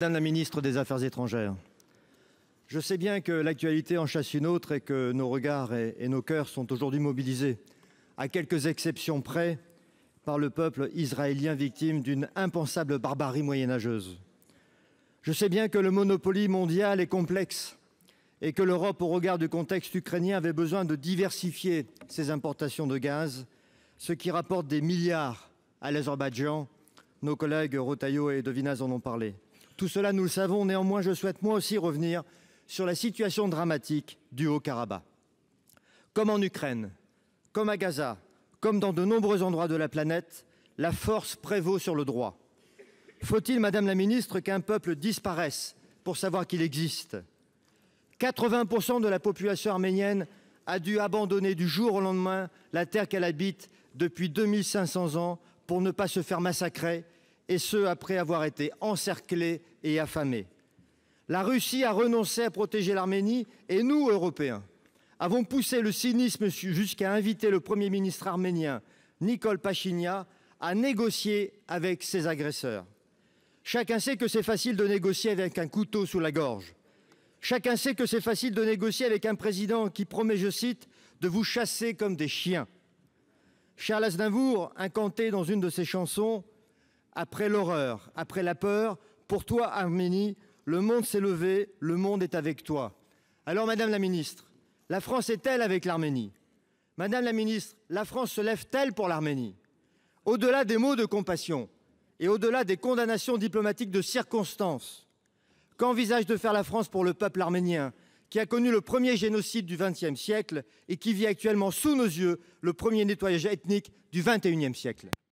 Madame la ministre des Affaires étrangères, je sais bien que l'actualité en chasse une autre et que nos regards et nos cœurs sont aujourd'hui mobilisés, à quelques exceptions près, par le peuple israélien victime d'une impensable barbarie moyenâgeuse. Je sais bien que le Monopoly mondial est complexe et que l'Europe, au regard du contexte ukrainien, avait besoin de diversifier ses importations de gaz, ce qui rapporte des milliards à l'Azerbaïdjan. Nos collègues Retailleau et Devinaz en ont parlé. Tout cela, nous le savons. Néanmoins, je souhaite moi aussi revenir sur la situation dramatique du Haut-Karabakh. Comme en Ukraine, comme à Gaza, comme dans de nombreux endroits de la planète, la force prévaut sur le droit. Faut-il, Madame la Ministre, qu'un peuple disparaisse pour savoir qu'il existe ? 80% de la population arménienne a dû abandonner du jour au lendemain la terre qu'elle habite depuis 2500 ans pour ne pas se faire massacrer, et ce, après avoir été encerclée et affamée. La Russie a renoncé à protéger l'Arménie et nous, Européens, avons poussé le cynisme jusqu'à inviter le Premier ministre arménien, Nikol Pachinian, à négocier avec ses agresseurs. Chacun sait que c'est facile de négocier avec un couteau sous la gorge. Chacun sait que c'est facile de négocier avec un président qui promet, je cite, de vous chasser comme des chiens. Charles Aznavour incantait dans une de ses chansons « Après l'horreur, après la peur, pour toi, Arménie, le monde s'est levé, le monde est avec toi. » Alors, Madame la Ministre, la France est-elle avec l'Arménie? Madame la Ministre, la France se lève-t-elle pour l'Arménie? Au-delà des mots de compassion et au-delà des condamnations diplomatiques de circonstance, qu'envisage de faire la France pour le peuple arménien qui a connu le premier génocide du XXe siècle et qui vit actuellement sous nos yeux le premier nettoyage ethnique du XXIe siècle?